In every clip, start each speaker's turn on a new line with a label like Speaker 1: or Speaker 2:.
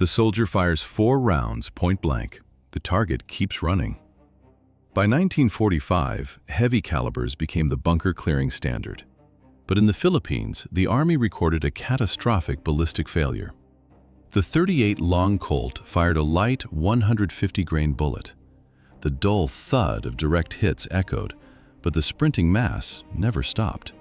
Speaker 1: The soldier fires 4 rounds point blank. The target keeps running. By 1945, heavy calibers became the bunker clearing standard. But in the Philippines, the Army recorded a catastrophic ballistic failure. The .38 Long Colt fired a light 150-grain bullet. The dull thud of direct hits echoed, but the sprinting mass never stopped.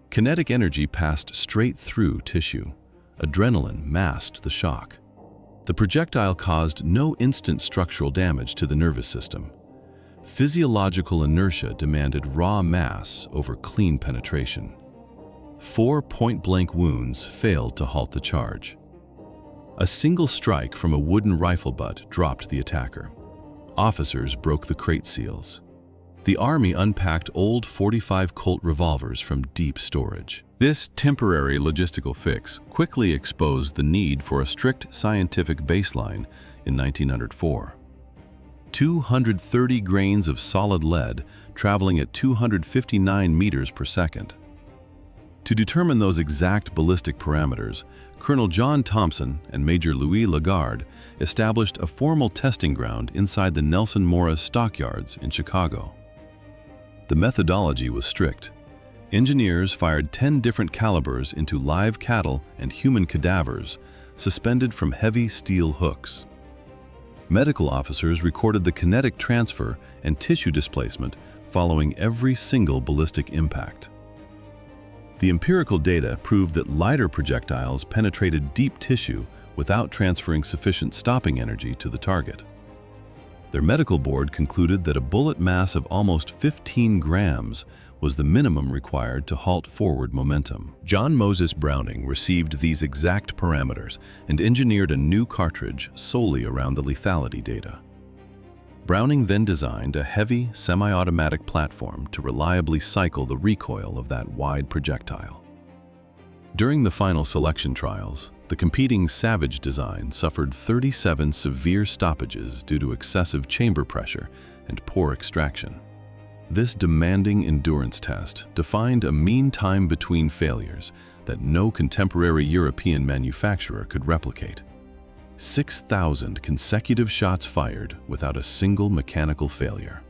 Speaker 1: Kinetic energy passed straight through tissue. Adrenaline masked the shock. The projectile caused no instant structural damage to the nervous system. Physiological inertia demanded raw mass over clean penetration. 4 point-blank wounds failed to halt the charge. A single strike from a wooden rifle butt dropped the attacker. Officers broke the crate seals. The Army unpacked old .45 Colt revolvers from deep storage. This temporary logistical fix quickly exposed the need for a strict scientific baseline in 1904. 230 grains of solid lead traveling at 259 meters per second. To determine those exact ballistic parameters, Colonel John Thompson and Major Louis Lagarde established a formal testing ground inside the Nelson Morris stockyards in Chicago. The methodology was strict. Engineers fired 10 different calibers into live cattle and human cadavers suspended from heavy steel hooks. Medical officers recorded the kinetic transfer and tissue displacement following every single ballistic impact. The empirical data proved that lighter projectiles penetrated deep tissue without transferring sufficient stopping energy to the target. Their medical board concluded that a bullet mass of almost 15 grams was the minimum required to halt forward momentum. John Moses Browning received these exact parameters and engineered a new cartridge solely around the lethality data. Browning then designed a heavy, semi-automatic platform to reliably cycle the recoil of that wide projectile. During the final selection trials, the competing Savage design suffered 37 severe stoppages due to excessive chamber pressure and poor extraction. This demanding endurance test defined a mean time between failures that no contemporary European manufacturer could replicate. 6,000 consecutive shots fired without a single mechanical failure.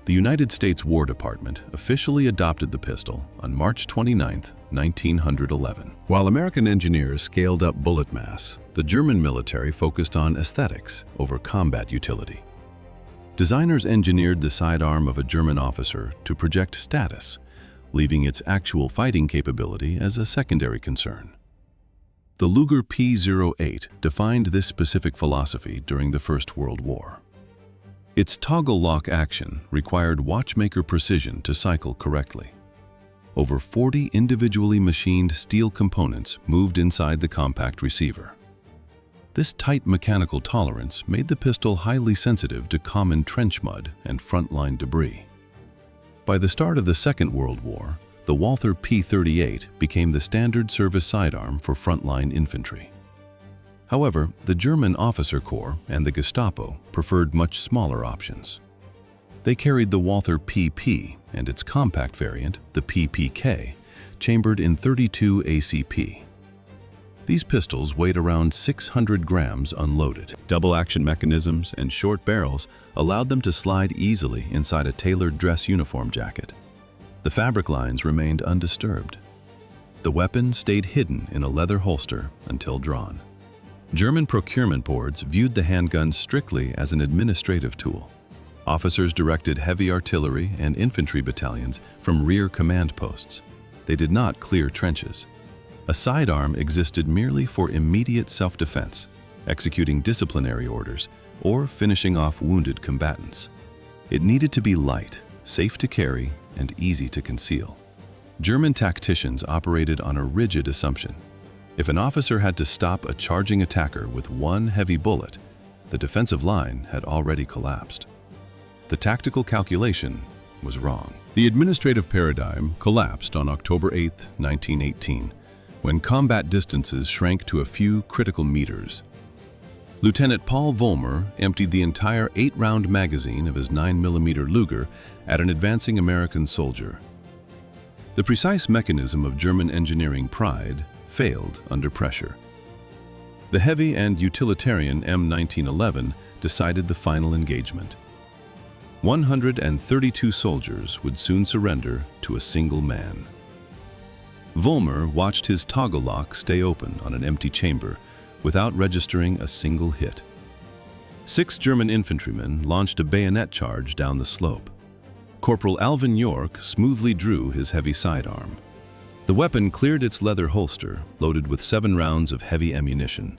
Speaker 1: The United States War Department officially adopted the pistol on March 29, 1911. While American engineers scaled up bullet mass, the German military focused on aesthetics over combat utility. Designers engineered the sidearm of a German officer to project status, leaving its actual fighting capability as a secondary concern. The Luger P-08 defined this specific philosophy during the First World War. Its toggle lock action required watchmaker precision to cycle correctly. Over 40 individually machined steel components moved inside the compact receiver. This tight mechanical tolerance made the pistol highly sensitive to common trench mud and frontline debris. By the start of the Second World War, the Walther P-38 became the standard service sidearm for frontline infantry. However, the German officer corps and the Gestapo preferred much smaller options. They carried the Walther PP and its compact variant, the PPK, chambered in .32 ACP. These pistols weighed around 600 grams unloaded. Double-action mechanisms and short barrels allowed them to slide easily inside a tailored dress uniform jacket. The fabric lines remained undisturbed. The weapon stayed hidden in a leather holster until drawn. German procurement boards viewed the handgun strictly as an administrative tool. Officers directed heavy artillery and infantry battalions from rear command posts. They did not clear trenches. A sidearm existed merely for immediate self-defense, executing disciplinary orders, or finishing off wounded combatants. It needed to be light, safe to carry, and easy to conceal. German tacticians operated on a rigid assumption. If an officer had to stop a charging attacker with one heavy bullet, the defensive line had already collapsed. The tactical calculation was wrong. The administrative paradigm collapsed on October 8, 1918, when combat distances shrank to a few critical meters. Lieutenant Paul Vollmer emptied the entire 8-round magazine of his 9mm Luger at an advancing American soldier. The precise mechanism of German engineering pride failed under pressure. The heavy and utilitarian M1911 decided the final engagement. 132 soldiers would soon surrender to a single man. Vollmer watched his toggle lock stay open on an empty chamber without registering a single hit. 6 German infantrymen launched a bayonet charge down the slope. Corporal Alvin York smoothly drew his heavy sidearm. The weapon cleared its leather holster, loaded with 7 rounds of heavy ammunition.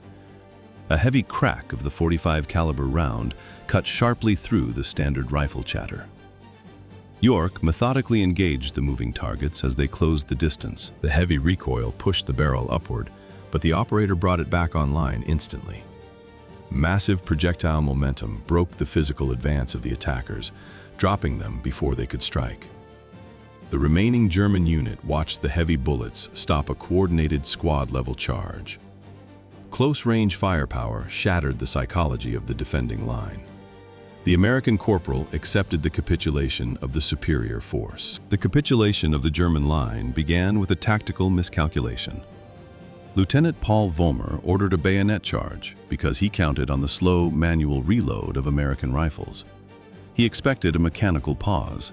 Speaker 1: A heavy crack of the .45 caliber round cut sharply through the standard rifle chatter. York methodically engaged the moving targets as they closed the distance. The heavy recoil pushed the barrel upward, but the operator brought it back online instantly. Massive projectile momentum broke the physical advance of the attackers, dropping them before they could strike. The remaining German unit watched the heavy bullets stop a coordinated squad-level charge. Close-range firepower shattered the psychology of the defending line. The American corporal accepted the capitulation of the superior force. The capitulation of the German line began with a tactical miscalculation. Lieutenant Paul Vollmer ordered a bayonet charge because he counted on the slow manual reload of American rifles. He expected a mechanical pause.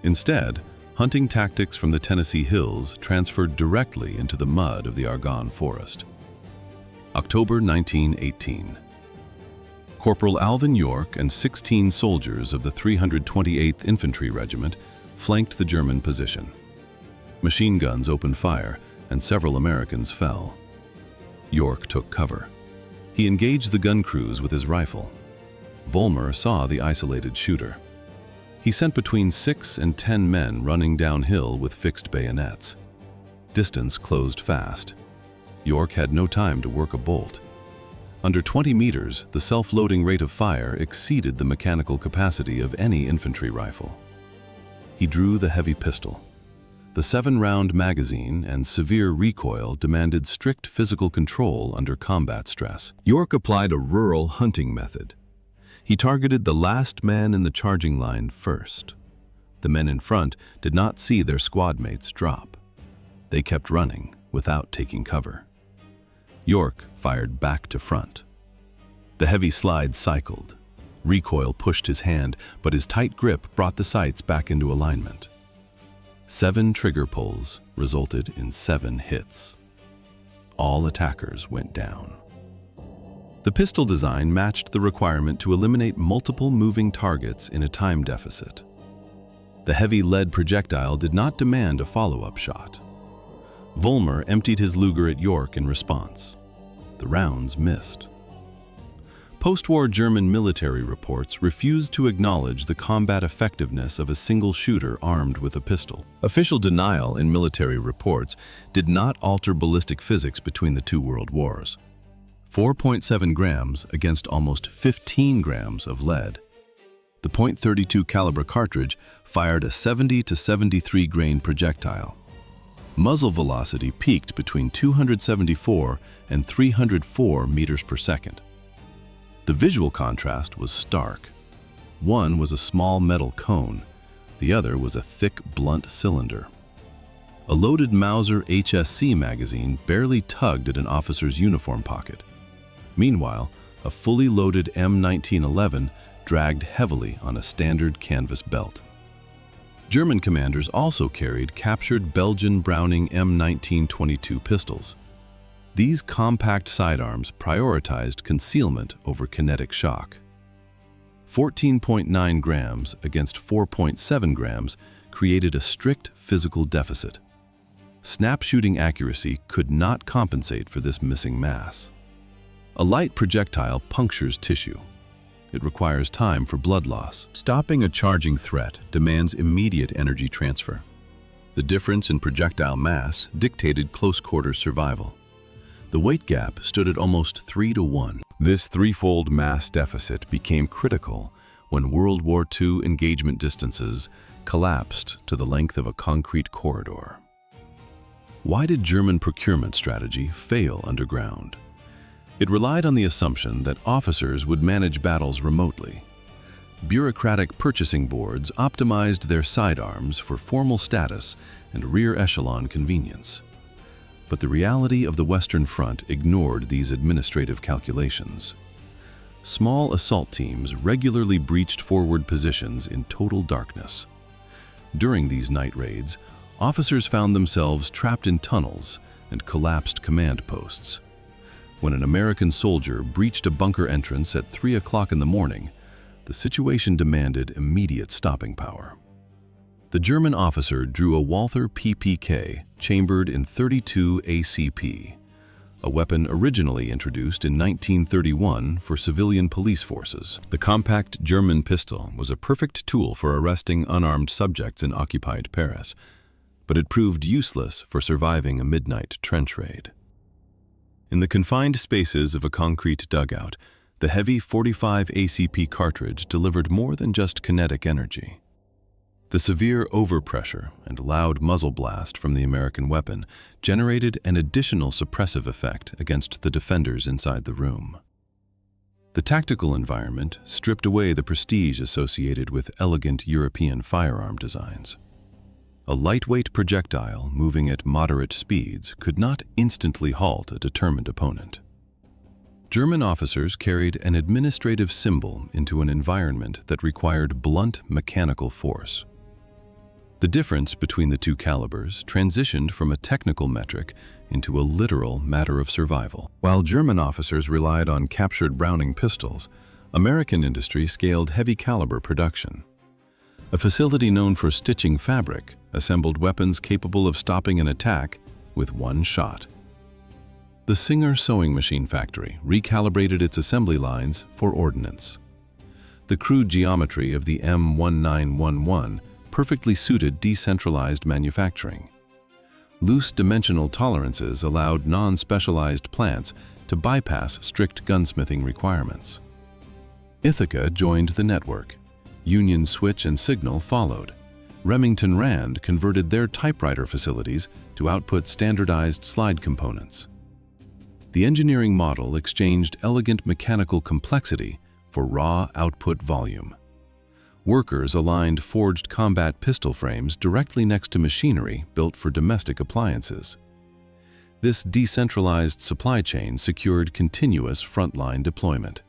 Speaker 1: Instead, hunting tactics from the Tennessee hills transferred directly into the mud of the Argonne Forest. October 1918. Corporal Alvin York and 16 soldiers of the 328th Infantry Regiment flanked the German position. Machine guns opened fire, and several Americans fell. York took cover. He engaged the gun crews with his rifle. Vollmer saw the isolated shooter. He sent between 6 and 10 men running downhill with fixed bayonets. Distance closed fast. York had no time to work a bolt. Under 20 meters, the self-loading rate of fire exceeded the mechanical capacity of any infantry rifle. He drew the heavy pistol. The 7-round magazine and severe recoil demanded strict physical control under combat stress. York applied a rural hunting method. He targeted the last man in the charging line first. The men in front did not see their squad mates drop. They kept running without taking cover. York fired back to front. The heavy slide cycled. Recoil pushed his hand, but his tight grip brought the sights back into alignment. 7 trigger pulls resulted in 7 hits. All attackers went down. The pistol design matched the requirement to eliminate multiple moving targets in a time deficit. The heavy lead projectile did not demand a follow-up shot. Vollmer emptied his Luger at York in response. The rounds missed. Post-war German military reports refused to acknowledge the combat effectiveness of a single shooter armed with a pistol. Official denial in military reports did not alter ballistic physics between the 2 world wars. 4.7 grams against almost 15 grams of lead. The .32 caliber cartridge fired a 70 to 73 grain projectile. Muzzle velocity peaked between 274 and 304 meters per second. The visual contrast was stark. One was a small metal cone, the other was a thick, blunt cylinder. A loaded Mauser HSC magazine barely tugged at an officer's uniform pocket. Meanwhile, a fully loaded M1911 dragged heavily on a standard canvas belt. German commanders also carried captured Belgian Browning M1922 pistols. These compact sidearms prioritized concealment over kinetic shock. 14.9 grams against 4.7 grams created a strict physical deficit. Snap shooting accuracy could not compensate for this missing mass. A light projectile punctures tissue. It requires time for blood loss. Stopping a charging threat demands immediate energy transfer. The difference in projectile mass dictated close-quarters survival. The weight gap stood at almost 3 to 1. This threefold mass deficit became critical when World War II engagement distances collapsed to the length of a concrete corridor. Why did German procurement strategy fail underground? It relied on the assumption that officers would manage battles remotely. Bureaucratic purchasing boards optimized their sidearms for formal status and rear echelon convenience. But the reality of the Western Front ignored these administrative calculations. Small assault teams regularly breached forward positions in total darkness. During these night raids, officers found themselves trapped in tunnels and collapsed command posts. When an American soldier breached a bunker entrance at 3 o'clock in the morning, the situation demanded immediate stopping power. The German officer drew a Walther PPK chambered in .32 ACP, a weapon originally introduced in 1931 for civilian police forces. The compact German pistol was a perfect tool for arresting unarmed subjects in occupied Paris, but it proved useless for surviving a midnight trench raid. In the confined spaces of a concrete dugout, the heavy .45 ACP cartridge delivered more than just kinetic energy. The severe overpressure and loud muzzle blast from the American weapon generated an additional suppressive effect against the defenders inside the room. The tactical environment stripped away the prestige associated with elegant European firearm designs. A lightweight projectile moving at moderate speeds could not instantly halt a determined opponent. German officers carried an administrative symbol into an environment that required blunt mechanical force. The difference between the two calibers transitioned from a technical metric into a literal matter of survival. While German officers relied on captured Browning pistols, American industry scaled heavy caliber production. A facility known for stitching fabric assembled weapons capable of stopping an attack with one shot. The Singer sewing machine factory recalibrated its assembly lines for ordnance. The crude geometry of the M1911 perfectly suited decentralized manufacturing. Loose dimensional tolerances allowed non-specialized plants to bypass strict gunsmithing requirements. Ithaca joined the network. Union Switch and Signal followed. Remington Rand converted their typewriter facilities to output standardized slide components. The engineering model exchanged elegant mechanical complexity for raw output volume. Workers aligned forged combat pistol frames directly next to machinery built for domestic appliances. This decentralized supply chain secured continuous frontline deployment.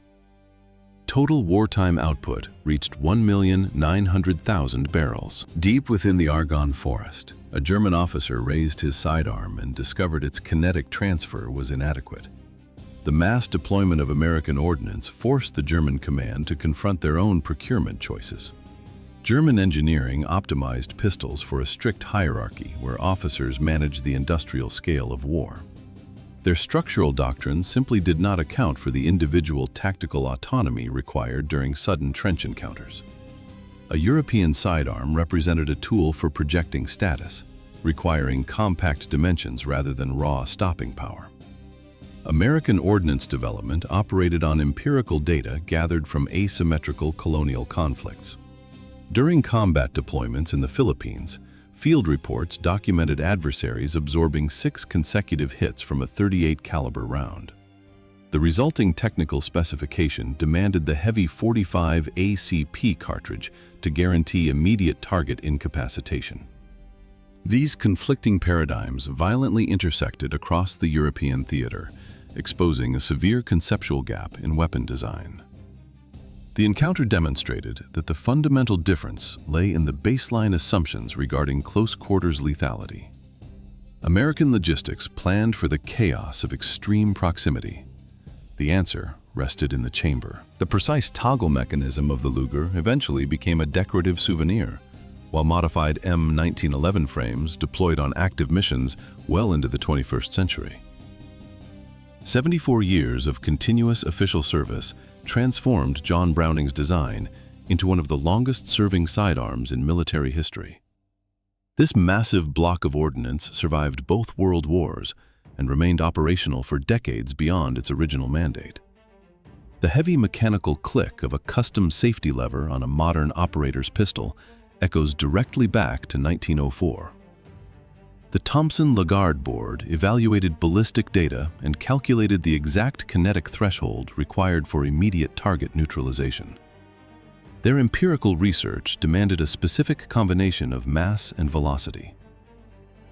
Speaker 1: Total wartime output reached 1,900,000 barrels. Deep within the Argonne Forest, a German officer raised his sidearm and discovered its kinetic transfer was inadequate. The mass deployment of American ordnance forced the German command to confront their own procurement choices. German engineering optimized pistols for a strict hierarchy where officers managed the industrial scale of war. Their structural doctrine simply did not account for the individual tactical autonomy required during sudden trench encounters. A European sidearm represented a tool for projecting status, requiring compact dimensions rather than raw stopping power. American ordnance development operated on empirical data gathered from asymmetrical colonial conflicts. During combat deployments in the Philippines, field reports documented adversaries absorbing 6 consecutive hits from a .38 caliber round. The resulting technical specification demanded the heavy .45 ACP cartridge to guarantee immediate target incapacitation. These conflicting paradigms violently intersected across the European theater, exposing a severe conceptual gap in weapon design. The encounter demonstrated that the fundamental difference lay in the baseline assumptions regarding close quarters lethality. American logistics planned for the chaos of extreme proximity. The answer rested in the chamber. The precise toggle mechanism of the Luger eventually became a decorative souvenir, while modified M1911 frames deployed on active missions well into the 21st century. 74 years of continuous official service transformed John Browning's design into one of the longest-serving sidearms in military history. This massive block of ordnance survived both world wars and remained operational for decades beyond its original mandate. The heavy mechanical click of a custom safety lever on a modern operator's pistol echoes directly back to 1904. The Thomson-Lagarde board evaluated ballistic data and calculated the exact kinetic threshold required for immediate target neutralization. Their empirical research demanded a specific combination of mass and velocity.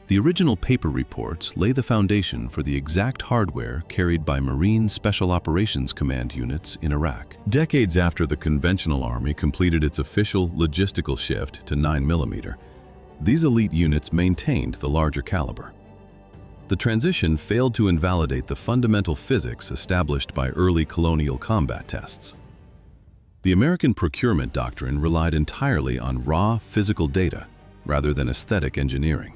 Speaker 1: The original paper reports lay the foundation for the exact hardware carried by Marine Special Operations Command units in Iraq. Decades after the conventional Army completed its official logistical shift to 9mm, these elite units maintained the larger caliber. The transition failed to invalidate the fundamental physics established by early colonial combat tests. The American procurement doctrine relied entirely on raw physical data rather than aesthetic engineering.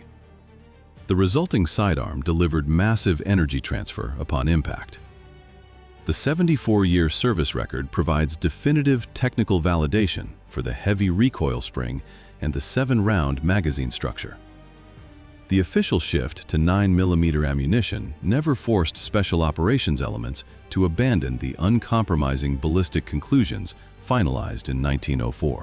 Speaker 1: The resulting sidearm delivered massive energy transfer upon impact. The 74-year service record provides definitive technical validation for the heavy recoil spring and the 7-round magazine structure. The official shift to 9mm ammunition never forced special operations elements to abandon the uncompromising ballistic conclusions finalized in 1904.